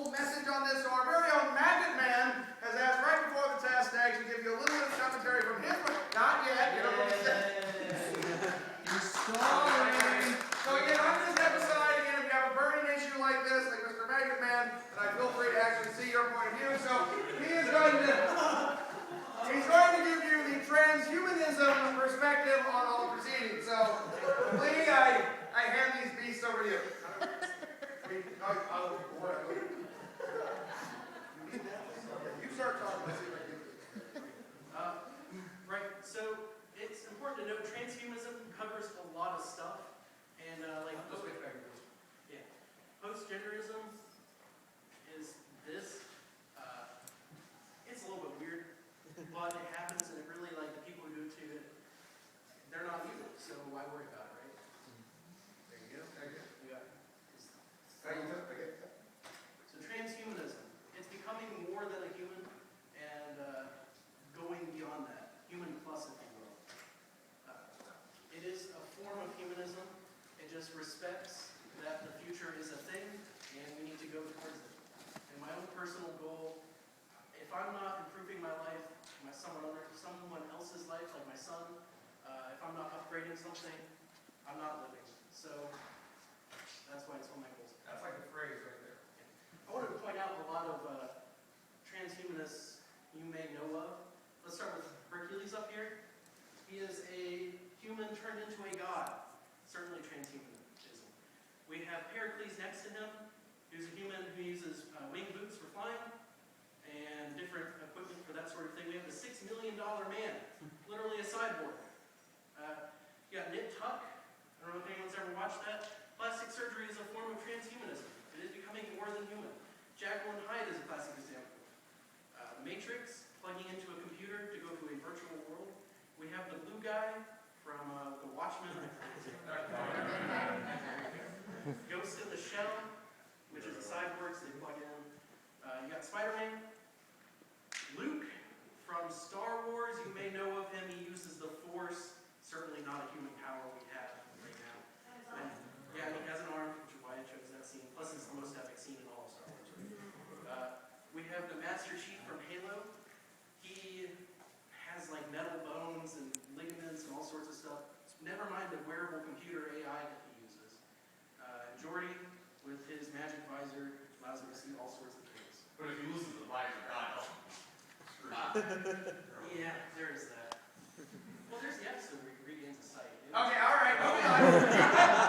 little message on this. So our very own Magnet Man has asked right before the test to actually give you a little bit of commentary from his book. Not yet. You don't know what he said. So again, on this episode, again, if you have a burning issue like this, like Mr. Magnet Man, then I feel free to actually see your point of view. So he's going to give you the transhumanism perspective on all the proceedings. So Lee, I hand these beasts over to you. You start talking. Let's see if I can do this. Right. So it's important to note transhumanism covers a lot of stuff, and post-genderism is this. It's a little bit weird, but it happens, and it really the people who do it to it, they're not evil, so why worry about it, right? There you go. Yeah. So transhumanism, it's becoming more than a human and going beyond that, human plus, if you will. It is a form of humanism. It just respects that the future is a thing and we need to go towards it. And my own personal goal, if I'm not improving my life, someone else's life, like my son, if I'm not upgrading something, I'm not living. So that's why it's one of my goals. That's like a phrase right there. I wanted to point out a lot of transhumanists you may know of. Let's start with Hercules up here. He is a human turned into a god. Certainly transhumanism. We have Pericles next to him, who's a human who uses winged boots for flying and different equipment for that sort of thing. We have the $6 million man, literally a cyborg. You got Nip Tuck. I don't know if anyone's ever watched that. Plastic surgery is a form of transhumanism. It is becoming more than human. Jekyll and Hyde is a classic example. Matrix, plugging into a computer to go to a virtual world. We have the blue guy from The Watchmen. Ghost in the Shell, which is a cyborg, so they plug in. You got Spider-Man. Luke from Star Wars, you may know of him. He uses the Force. Certainly not a human power we have right now. And, yeah, he has an arm, which is why I chose that scene. Plus, it's the most epic scene in all of Star Wars. We have the Master Chief from Halo. He has metal bones and ligaments and all sorts of stuff. Never mind the wearable computer AI that he uses. Jordy, with his magic visor, allows him to see all sorts of things. But if he loses the visor, God help him. Yeah, there is that. Well, there's the episode where he regains his sight. Okay, all right, moving on.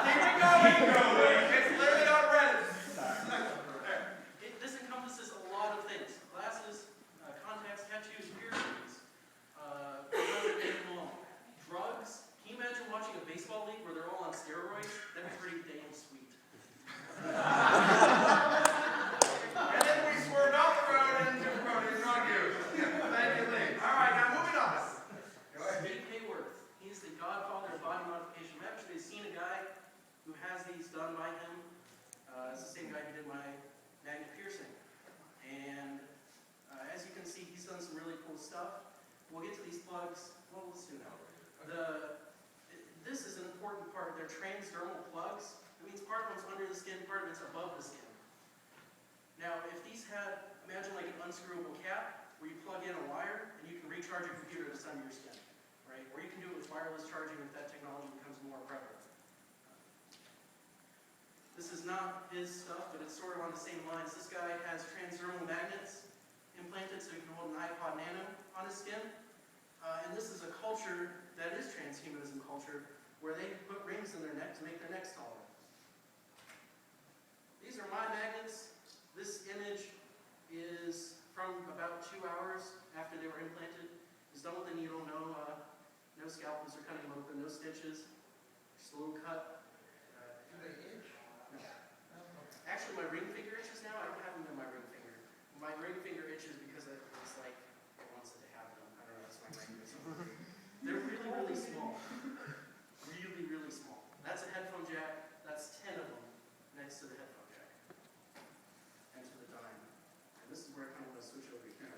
Keep it going. It's literally on Reddit. This encompasses a lot of things. Glasses, contacts, tattoos, piercings, drugs. Can you imagine watching a baseball league where they're all on steroids? That'd be pretty damn sweet. And then we swerved off the road into drug use. Thank you, Lee. All right, now moving on. Go ahead. Steve Hayworth. He's the godfather of body modification. I've actually seen a guy who has these done by him. It's the same guy who did my magnet piercing. And as you can see, he's done some really cool stuff. We'll get to these plugs. Well, let's do now. This is an important part. They're transdermal plugs. It means part of it's under the skin, part of it's above the skin. Now, if these had, imagine an unscrewable cap where you plug in a wire and you can recharge your computer that's under your skin, right? Or you can do it with wireless charging if that technology becomes more prevalent. This is not his stuff, but it's sort of on the same lines. This guy has transdermal magnets implanted so he can hold an iPod Nano on his skin. And this is a culture that is transhumanism culture, where they put rings in their neck to make their necks taller. These are my magnets. This image is from about 2 hours after they were implanted. It's done with a needle, no scalpels or cutting them open, no stitches, just a little cut. Do they itch? No. Actually, my ring finger itches now. I don't have them in my ring finger. My ring finger itches because it's like it wants to have them. I don't know, that's my ring. They're really, really small. Really, really small. That's a headphone jack. That's 10 of them next to the headphone jack. And to the dime. And this is where I kind of want to switch over here.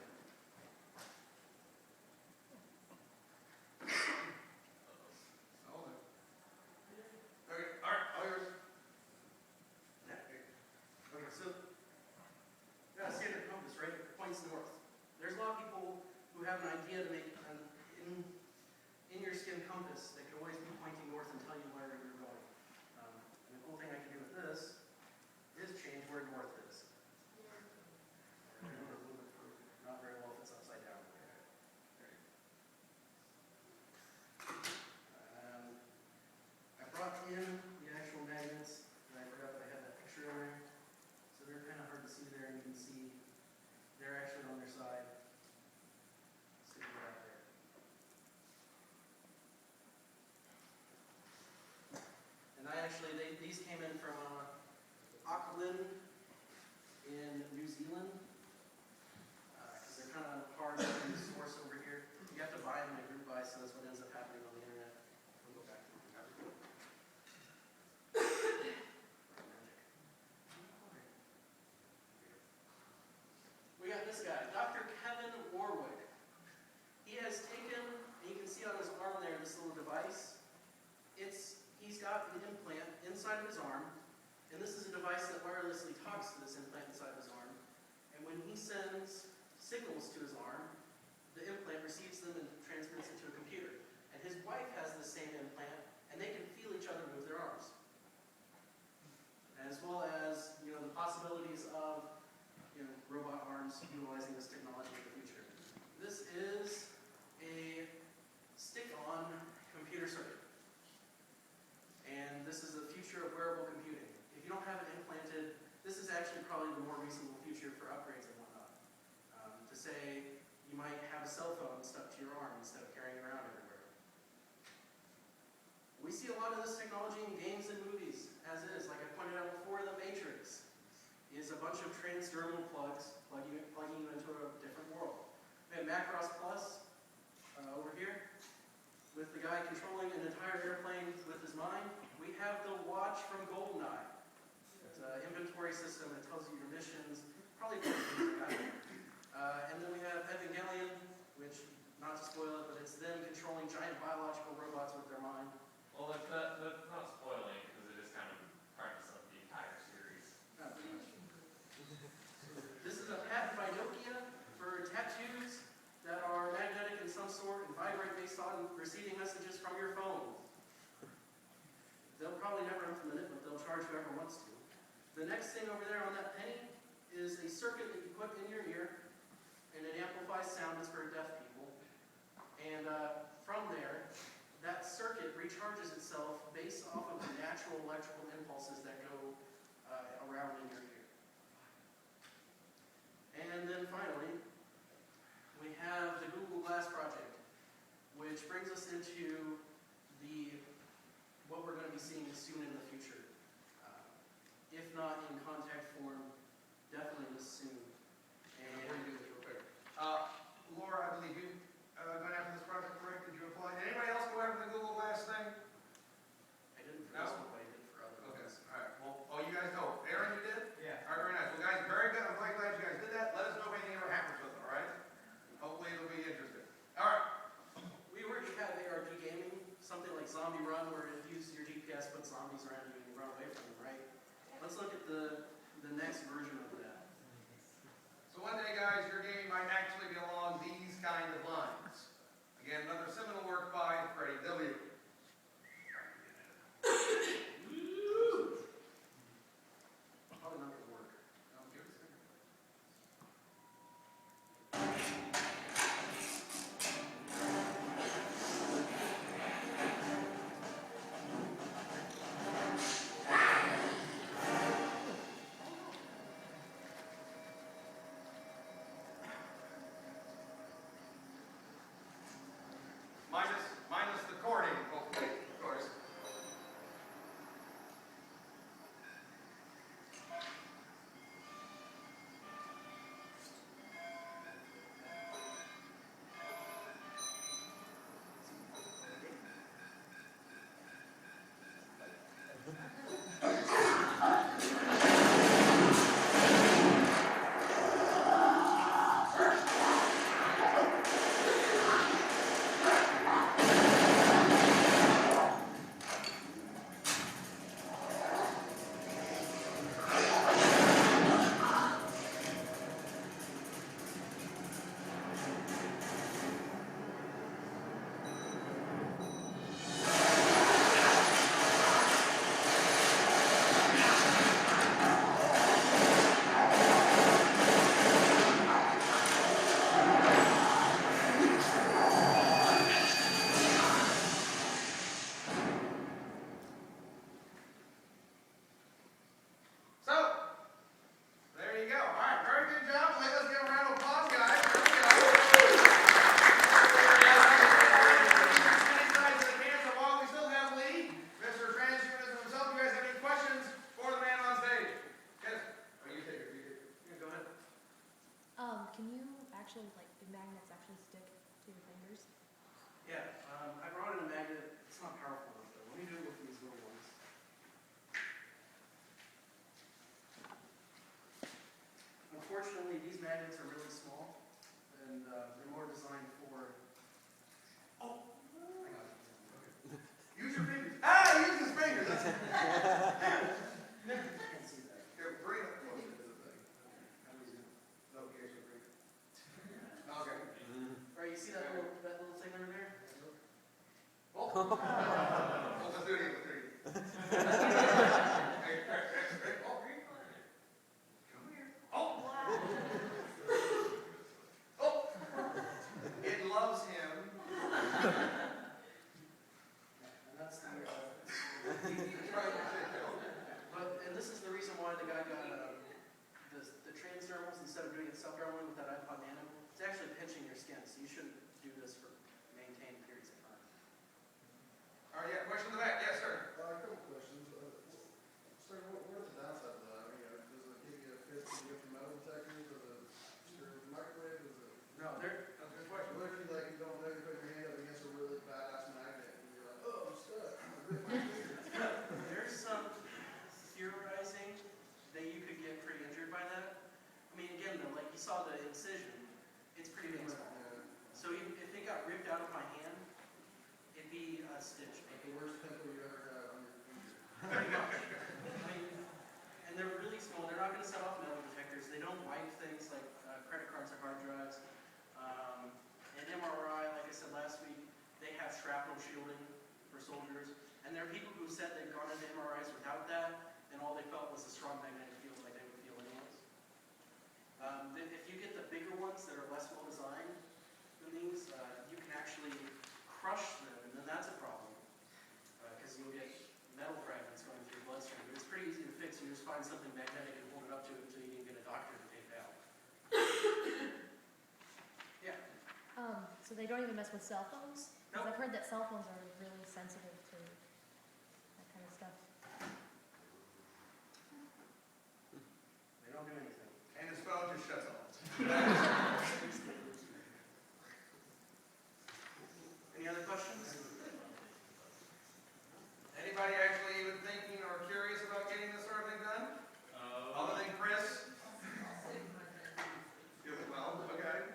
actually, these came in from Auckland in New Zealand, because they're kind of hard to source over here. You have to buy them in a group buy, so that's what ends up happening on the internet. We'll go back to it. We got this guy, Dr. Kevin Warwick. He has taken, and you can see on his arm there, this little device. He's got an implant inside of his arm, and this is a device that wirelessly talks to this implant inside of his arm. And when he sends signals to his arm, the implant receives them and transmits it to a computer. And his wife has the same implant, and they can feel each other move their arms. As well as, the possibilities of, robot arms utilizing this technology in the future. This is a stick-on computer circuit. And this is the future of wearable computing. If you don't have it implanted, this is actually probably the more reasonable future for upgrades and whatnot. To say you might have a cell phone stuck to your arm instead of carrying it around everywhere. We see a lot of this technology in games and movies, as is. Like I pointed out before, The Matrix is a bunch of transdermal plugs plugging you into a different world. We have Macross Plus over here, with the guy controlling an entire airplane with his mind. We have the watch from GoldenEye. It's an inventory system that tells you your missions, probably things like that. And then we have Evangelion, which, not to spoil it, but it's them controlling giant biological robots with their mind. Well, that's not spoiling, because it is kind of premise of the entire series. This is a patent by Nokia for tattoos that are magnetic in some sort and vibrate based on receiving messages from your phone. They'll probably never implement it, but they'll charge whoever wants to. The next thing over there on that penny is a circuit that you put in your ear, and it amplifies sound. It's for deaf people. And from there, that circuit recharges itself based off of the natural electrical impulses that go around in your ear. And then finally, we have the Google Glass project, which brings us into what we're going to be seeing soon in the future. If not in contact form, definitely this soon. And Before you do this real quick. Laura, I believe you going after this project, correct? Did you apply? Did anybody else go after the Google Glass thing? I didn't for No? this one, but I did for other Okay. ones. All right. Well, you guys know. Aaron, you did? Yeah. All right, very nice. Well, guys, very good. I'm quite glad you guys did that. Let us know if anything ever happens with it, all right? Hopefully it'll be interesting. All right. We already have ARD gaming, something like Zombie Run, where it uses your GPS, puts zombies around you, and you run away from them, right? Let's look at the next version of that. So one day, guys, your game might actually be along these kind of lines. Again, another seminal work by Freddie W. Probably not going to work. Give it a second. can you actually, like, do magnets actually stick to your fingers? Yeah, I brought in a magnet. It's not powerful enough though. Let me do it with these little ones. Unfortunately, these magnets are really small, and they're more designed for. Oh, I got it. Use your fingers. Ah, use his fingers. That's I can't see that. Here, bring it closer to the thing. No, okay, so bring it. Okay. All right, you see that little thing over there? Oh. Oh, let's do it again. Hey, oh, come here. Oh. Oh. It loves him. And that's the. He's trying to sit down. And this is the reason why the guy got the transdermals instead of doing it self-dermally with that iPod Nano. It's actually pinching your skin, so you shouldn't do this for maintained periods of time. All right, yeah, question in the back. Yes, sir. A couple questions. Sir, what are the downsides of that? I mean, does it give you a fit from different metal detectors? Does it stir the microwave? Does it? No, That's a good question. What if you like you don't know you put your hand up against a really badass magnet and you're like, oh, I'm stuck. I ripped my finger. there's some theorizing that you could get pretty injured by that. I mean, again, though, like you saw the incision, it's pretty big. So if it got ripped out of my hand, it'd be a stitch. Like the worst pimple you ever had on your finger. Pretty much. I mean, and they're really small. They're not going to set off metal detectors. They don't wipe things like credit cards or hard drives. An MRI, like I said last week, they have shrapnel shielding for soldiers. And there are people who said they've gone into MRIs without that, and all they felt was a strong magnetic field like they would feel anyways. If you get the bigger ones that are less well designed than these, you can actually crush them, and then that's a problem. Because you'll get metal fragments going through your bloodstream. But it's pretty easy to fix. You just find something magnetic and hold it up to it until you can get a doctor to take it out. Yeah. So they don't even mess with cell phones? Because Nope. I've heard that cell phones are really sensitive to that kind of stuff. They don't do anything. And his phone just shuts off. Any other questions? Anybody actually even thinking or curious about getting this sort of thing done? Other than Chris? You as well, okay.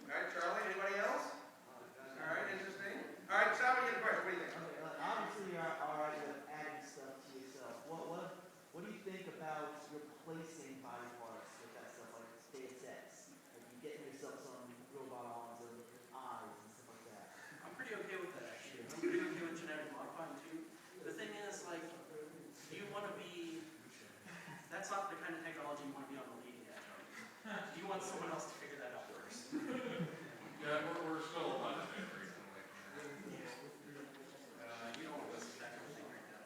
All right, Charlie, anybody else? All right, interesting. All right, Shabby, you have a question. What do you think? Obviously, you're all right with adding stuff to yourself. What do you think about replacing body parts with that stuff, like SpaceX? Like you getting yourself some robot arms or eyes and stuff like that. I'm pretty okay with that, actually. I'm pretty okay with genetic modifying, too. The thing is, like, you want to be... That's not the kind of technology you want to be on the leading edge of. You want someone else to figure that out first. Yeah, we're still on it recently. You don't want to listen to that kind of thing right now.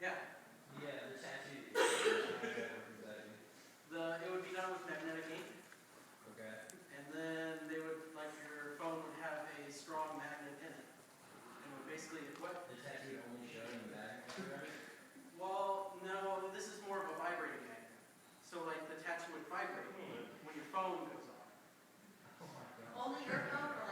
Yeah. Yeah, the tattoo. It would be done with magnetic ink, Okay. and then they would, like, your phone would have a strong magnet in it. And would basically, what? The tattoo only showing the back. Well, no, this is more of a vibrating magnet. So, like, the tattoo would vibrate when your phone goes off. Oh my god. Only your phone or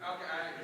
Okay,